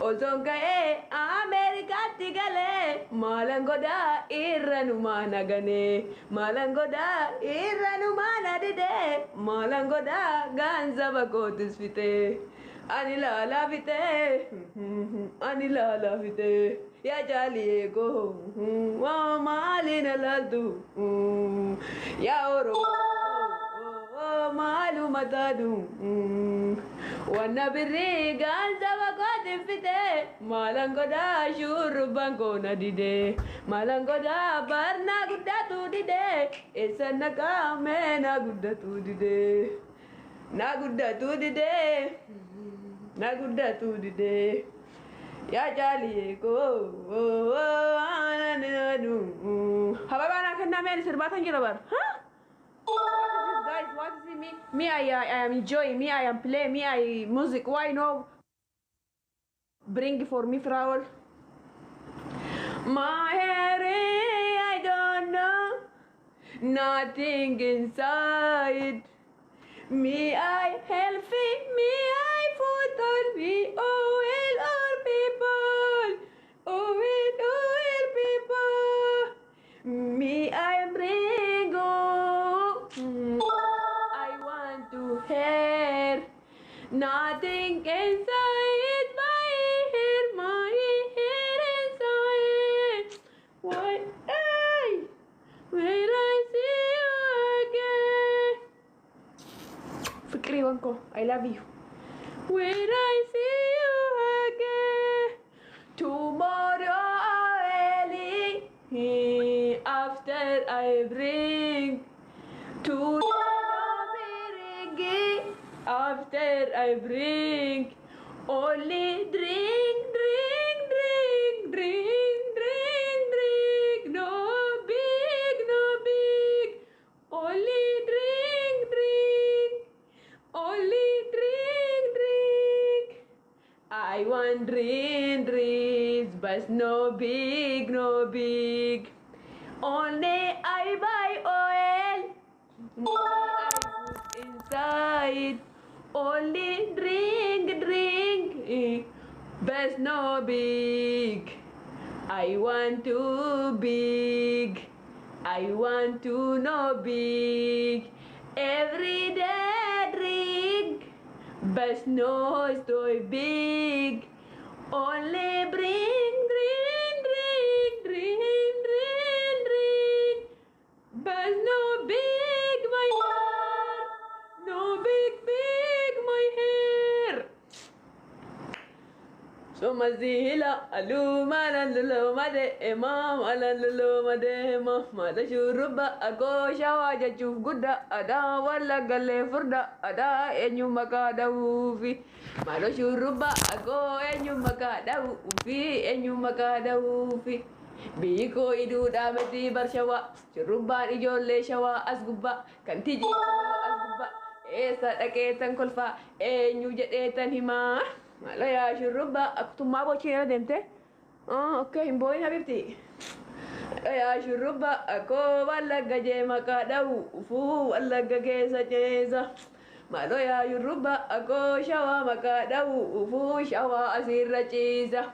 Osoo ka'ee Ameerikaatti galee maalan godhaa irra numaa naganee maalan godhaa irra numaa nadidee maalan godhaa gaanza bakootis fitee ani laalaa fitee ani laalaa fitee yaa jaaliyee koo maaliin alaaltu yaa oromoo maaluma taatu. Wanna birrii gaanza bakootiin fitee maalan godhaa shurrubbaan koona didee maalan godhaa barnaa guddatu didee eessa naqamee na guddatu didee na guddatu didee na guddatu didee yaa jaaliyee koo hababaan akka nameen sirbaatan jira bar. Guys, what is it me? Me, I am enjoying. Me, I am playing. Me, I music. Why no? Bring for me, Fraul. My hair, I don't know. Nothing inside. Me, I healthy. Me, I food all. Me, all people. All people. Me, I bring. I want to hear nothing inside my hair inside. Why, hey, when I see you again. Fikri Wanko, I love you. When I see you again, tomorrow early, after I bring. To after I bring only drink, drink, drink, drink, drink, drink, no big, only drink, drink, only drink, drink. I want drink, drinks, but no big, only I buy oil. I put inside only drink, drink, but no big. I want to big. I want to no big. Every day drink, but no stoy big. Only bring, drink, drink, drink, drink, drink, but no big. No big my hair. So mazila aluma landlo made imam alandlo made mada shuruba ago shawa jaju gudda ada wala galle furda ada enyu makada ufi mada shuruba ago enyu makada ufi enyu makada ufi biko idu damati barshawa shuruba ijolle shawa asguba kantiji asguba esa dhageetan kolfa eenyu jedheetan himaa mala yaa shurrubba aktummaa bochiina deemte okay hin booyin habibti yaa shurrubba akkoo wallagga jee maqaa dha'u ufuu wallagga keessa ceesa malo yaa shurrubba akkoo shawaa maqaa dha'u ufuu shawaa asiirra ciisa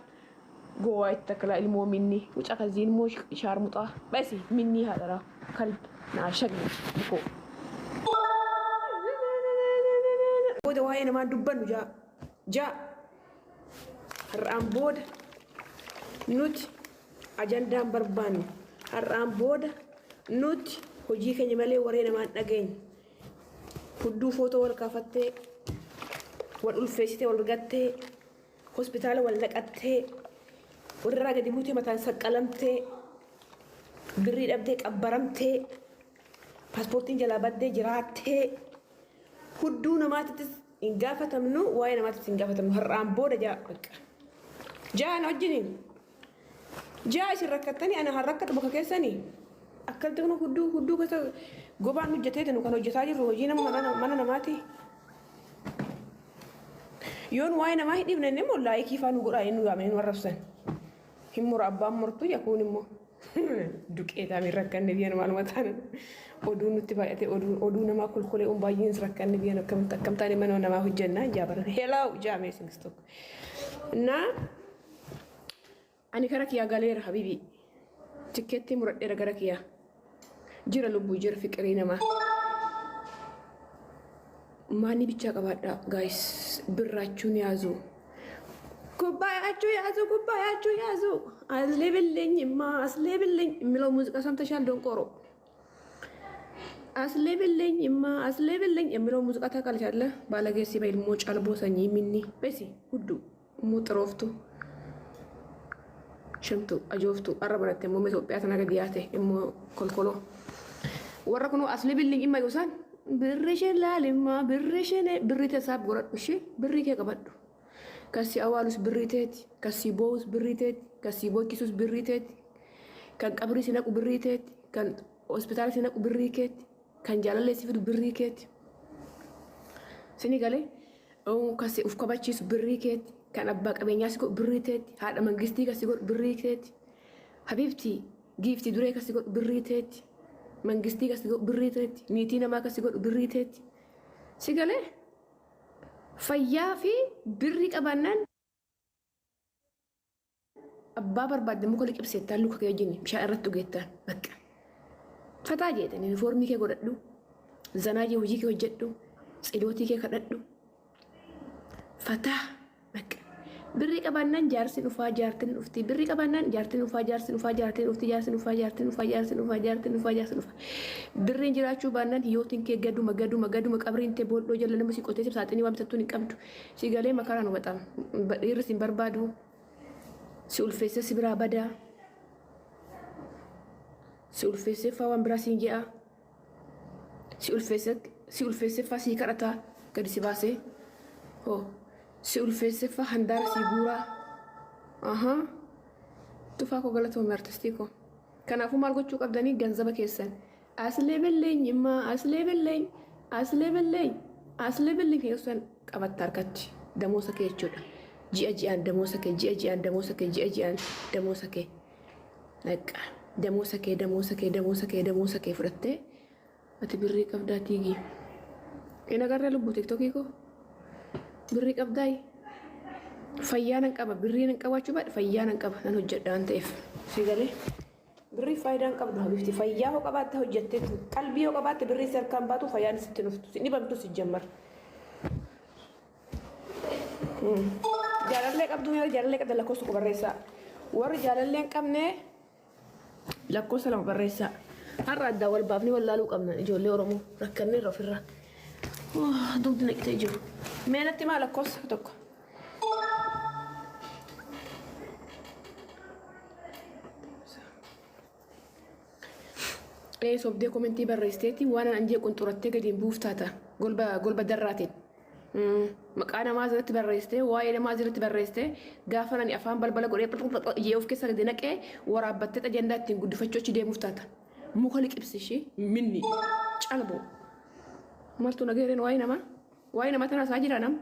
goowaa itti takla ilmoo minni wuca kazii ilmoo shaarmuxaa basi minni haadhara kalb naa shagni bukoo booda waa'ee namaa dubbannu jaa har'aan booda nuti ajandaan barbaannu har'aan booda nuti hojii keenya malee waree namaan dhageenye hudduu footoo wal kaafattee wal ulfeessitee wal gattee hospitaala wal naqattee warraa gadi buutee mataan saqqalamtee birrii dhabdee qabbaramtee paaspoortiin jalaa baddee jiraattee hudduu namaatittis hin gaafatamnu waa'ee namaattis hin gaafatamnu har'aan booda jaa na wajjiniin jaa isin rakkattanii ana har rakkatu bakka keessanii akkalti kun hudduu keessa gobaan hojjetee nu kan hojjetaa jirru hojii mana namaati yoon waa'ee namaa hin dhiibne immoo laayikii faa nu godhaa nu yaamanii nu arrabsan hin mura abbaan murtuu yakuun immoo duqeetaa min rakkanne biyyan maaluma taana oduu nutti baay'ate oduu namaa kulkulee baay'een rakkanne biyyan akkam taane mana namaa hojjennaa jaabaran helaa jaamee singis tokko na أنا كرك يا غالير حبيبي تكتي مرد كرك يا جرى لبو جرى فكرينا ما نبي تشاك بعد guys براتشون يازو كوباياتشو يازو أسلب اللين ما أسلب اللين ملو موسيقى سامتشان دون كورو أسلب اللين ملو موسيقى تاكل شادله بالغ سي بايل موچ البو سني مني بسي ودو موتروفتو شمتو أجوفتو أربعة مو مثل بياتنا كدياته إمو كلكلو وركنو أسلب اللين إما يوسان بريشن لا لما بريشن بريت ساب غرات بشي بريك كبدو كاسي أوالوس بريتت كاسي بوس بريتت كاسي بوكيسوس بريتت كان قبري سيناكو بريتت كان hospital سيناكو بريكت كان جالله سيفدو بريكت سينيغالي او كاسي اوف كباتشيس بريكت كان أباك أبينياسكو بريتت هذا منجستي كاسي بريكت حبيبتي جيفتي دوري كاسي بريتت منجستي كاسي بريتت نيتينا ما كاسي بريتت سيغالي فيا في بريك أبانان أبا برباد مو كلك بسيطان لوكا كيجيني مش عارتو جيتان بك فتاجيت إن الفورمي كي قردو زناجي وجيكي وجدو سيدوتي كي كردو فتاه بك بريك أبانان جارسين وفا جارتين وفتي بريك أبانان جارتين وفا جارسين وفا جارتين وفتي جارسين وفا جارتين وفا جارسين وفا جارتين وفا جارسين وفا برين جراتشو بانان يوتين كي قدو مقابرين تبول لو جل نمسي قوتي ساتني وامساتوني قمتو سيغالي مكارانو بطام يرسين بربادو سؤال فيسة سبرا بدا سؤال فيسة فوان براسين جاء سؤال فيسة فاسي كرتا كدي سباسي هو سؤال فيسة فهندار سيبورا أها تفاكو غلطو مرتستيكو كان أفو مالكو تشوك أبداني جنزبا كيسان أسلي باللين يما أسلي باللين كيسان أبد تاركتش دموسا كيشودا جيان دموسك لك دموسك فرتة أتبريك أبدا تيجي إنا قرر لبو تيك توكيكو بريك أبداي فيانا كابا برينا كابا شباب فيانا كابا أنا هجت دان تيف سيدالي بري فايدان كابا حبيبتي فياه كابا تهجت قلبي كابا تبري سر كام باتو فيان ستنفتو سيني بمتو سيجمر جالله قبضو يا جالله قد لكوسو بريسا ور جالله قمنه لكوسو لما بريسا هرد دول بابني ولا لو قمنا جولي ورمو ركني رفرا ضد نكتجو مينتي ما لكوسو توك ايه صوب دي كومنتي بريستيتي وانا عندي كنت رتقه دي بوفتاتا قلبا دراتي مقانا ما زلت بريسته واي ما زلت بريسته غافرني افهم بلبل غوري يوف كيس دنقه ورابته اجندات غدفچوچ دي مفتاتا مو خلق ابسشي مني قلبو مالتو نغيرن واينما تنا ساجرانم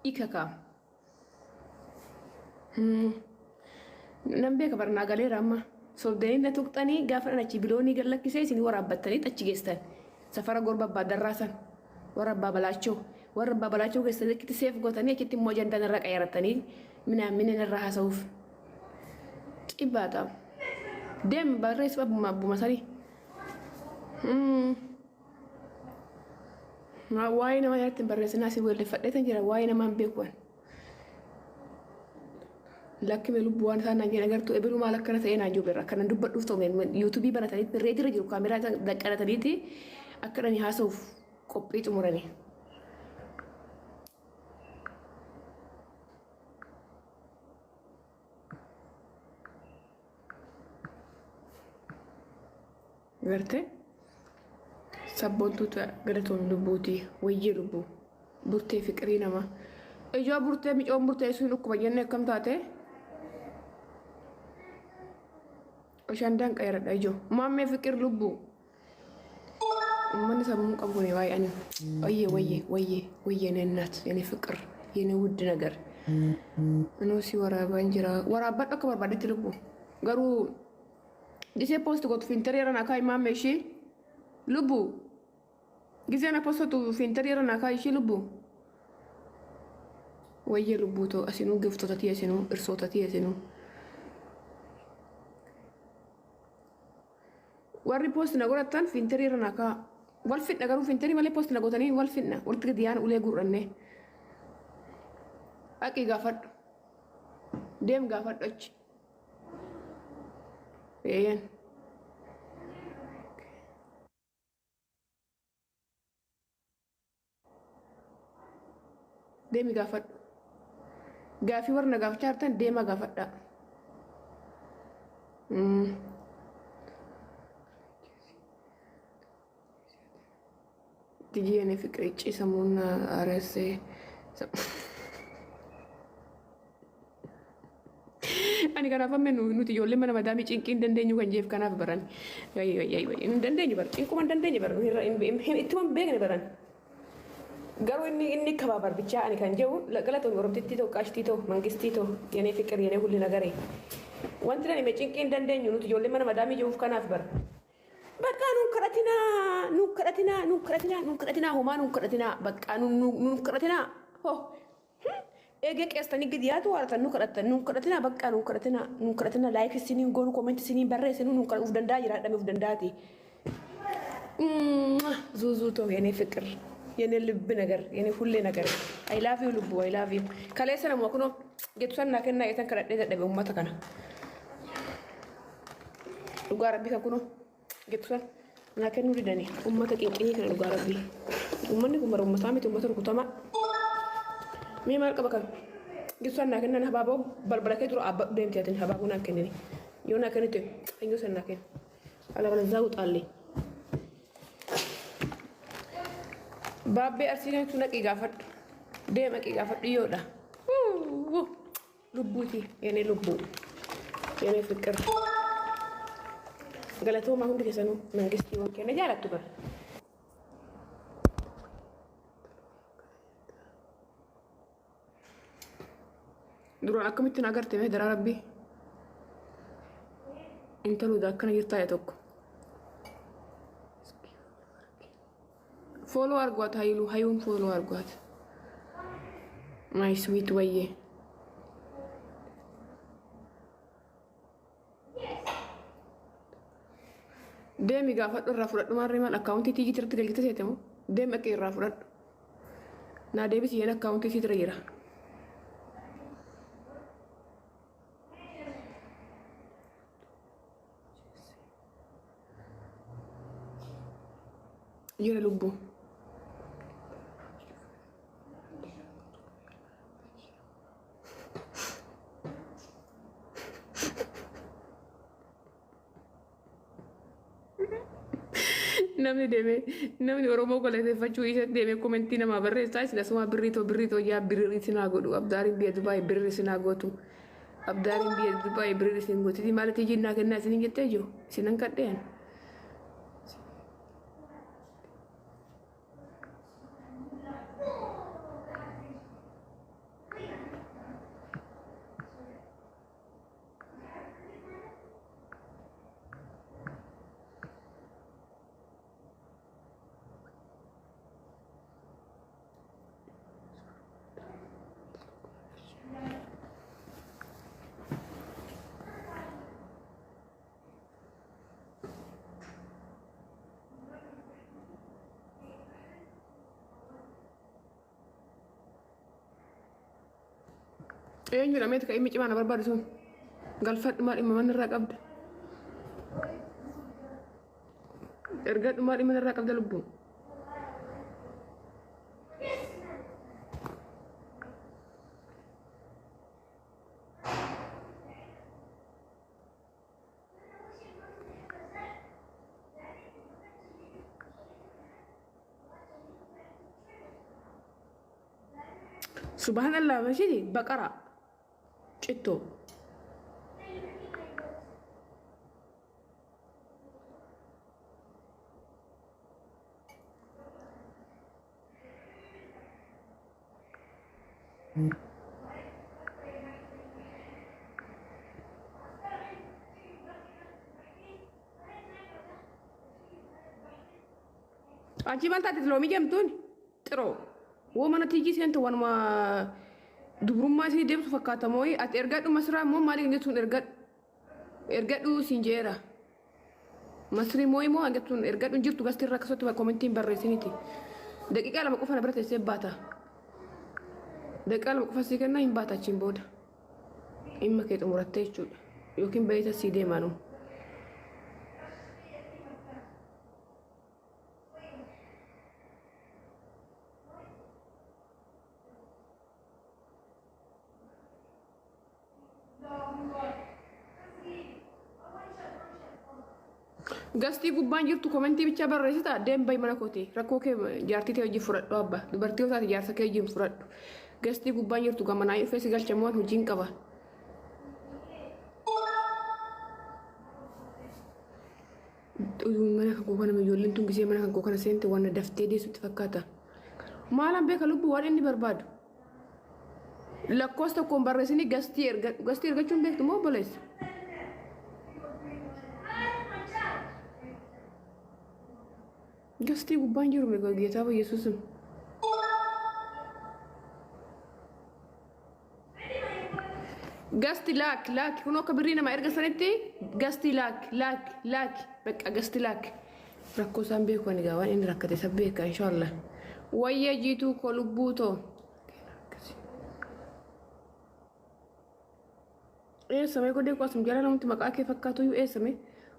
إيكاكا نمبيك برنا غالي راما سودين نتوقتني غافرنا تشي بلوني غلك سيسني ورابتني تچيستان سفر غوربا بدراسن وربا بلاچو وربا بلاچو كسلك تسيف غوتاني كتي موجان دان رق يرتني من الراها سوف إباتا دم بريس بابو مساري ما واينا ما يرتن بريس ناسي ولا فديتن جرا واينا ما بيكون لكن ملوبوان ثانا جينا غرتو ابلو مالك كنا تينا جوبرا كنا دبت دوفتو من يوتيوب بنا تاني ريدي رجل كاميرا دكنا تانيتي اكرني هاسوف قبيت مرني غرتي سبونتو غرتون لبوتي ويجي لبو برتي فكرينا ما اجا برتي مي اون برتي سونو كو بينه كم تاتي عشان دان قير دايجو مامي فكر لبو من سمون قبوني واي انا ويه ننات يعني فكر يعني ود نجر انو سي ورا بانجرا ورا بد اكبر بعد تلبو غرو ديسي بوست غوت في انترير انا كاي مامي شي لبو جيزي انا بوست في انترير انا كاي شي لبو ويه لبو تو اسينو غفتو تاتي اسينو ارسو تاتي اسينو warri post na godhatan fintarii irra nakaa wal fidna garuu fintarii malee post na godhatanii wal fidna walitti gadi yaan ulee gurranne haqii gaafadhu deem gaafadhu achi eeyyan deemi gaafadhu gaafii warra na gaafachaa jirtan deemaa gaafadhaa. Tijiane fikrichi samuna arese ani kana famme nuti ijoollee mana madaamii cinqiin dandeenyu kan jeef kanaaf baran hin dandeenyu baran in kuma dandeenyu baran ittuma beekne baran garuu inni kabaabar bichaa ani kan jehu galatoon oromtittii ta'u qaashtii ta'u mangistii ta'u yenee fikir yenee hulli nagaree wanti dani me cinqiin dandeenyu nuti ijoollee mana madaamii jehuuf kanaaf baran bakka nun karatina homa nun karatina bakka nun karatina ho ege qeestanii gidiyaatu waratan nun karatina bakka nun karatina like sinin goonu comment sinin barreessinu nun uf dandaa jiraadhame uf dandaati zuzu to yene fikir yene ልብ ነገር yene ሁሌ ነገር I love you ልቡ I love you kaleessa namu kuno getu sanna kenna etan kadhadhe dadhabe ummata kana dhugaa rabbi kan kuno getu san na kennu didani ummata qinqinii kana dhugaa rabbi ummanni kun bara ummata miti ummata rukutama mee maal qaba kan getu san na kennan habaaboo balbala kee dura abbadhu deemti atin habaaboo na kennini yoo na kennite enyo san na kenn ala bala zawu xaalle Babbe arsiin tun naqii gaafadhu deema qii gaafadhu yoodha lubbuuti yene lubbuu yene fikir galatooma hundi keessanuu mangistii waan kenna jaalattu bara duraan akkamittiin agarte mee daraa rabbii intaluudha akkana jirtaa yaa tokko follow argot hayun follow argot my sweet waye demi gaafadhu irraa fudhadhu maarree maal akkaawuntii tiigii irratti galchite seetemu deem akka irraa fudhadhu naa deebisi yeen akkaawuntii siit irra jira jira lubbuu namni oromoo galateeffachuu isa deemee komentii namaa barreessaa isin asuma birritoo yaa birrii sinaa godhu abdaariin biyya Dubaay birrii sinaa gootu abdaariin biyya Dubaay birrii sin gootu maalitii jinnaa kennaa isin jettee jiru isinan kadheen eenyu dha meetika dhimmi cimaa na barbaadu sun galfadhumaa dhimma mana irraa qabda ergadhumaa dhimma irraa qabda lubbuun subhanallah mashidi baqara citto Anci maal taate loomii jamtuun xiroo woo mana tiijii seentu wanuma dubrummaa isii deemtu fakkaata mooyi ati ergadhu masraa immoo maaliif jechuun ergadhu siin jeera masri moimo agatun ergadun jirtu gasti rakasatu commenting barresiniti daqiiqa lama qofa na birate sebbata daqiiqa lama qofa siganna hin baata achiin booda imma kee xumurattee jechuudha yookiin bayita sii deemaanu Gasti gubbaan jirtu komentii bicha barreessita deem bay mana kooti rakkoo kee jaartii ta'e hojii fudhadhu abba dubartii otaati jaarsa kee hojii fudhadhu gasti gubbaan jirtu gamanaa dhufee si galchamuun hojiin qaba mana kan koo kana ijoolleen tun gisee mana kan koo kana seente waan daftee deessutti fakkaata maalaan beeka lubbuu waan inni barbaadu lakkoofsa tokkoon barreessini gastii ergachuun beektu moo obboleessa Gasti gubbaan jiru mirga geetaa Yesuusin. Gasti laak kun akka birrii nama erga sanitti gasti laak bakka gasti laak rakkoo isaan beeku ani gaa waan inni rakkate isa beeka inshallah wayya jiituu koo lubbuu too eessame godhee qoosum jala namatti maqaa kee fakkaatu iyyuu eessame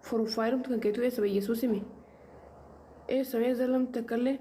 furuufaa jedhamtu kan keetu eessame Yesuusimi eessame zalamta kallee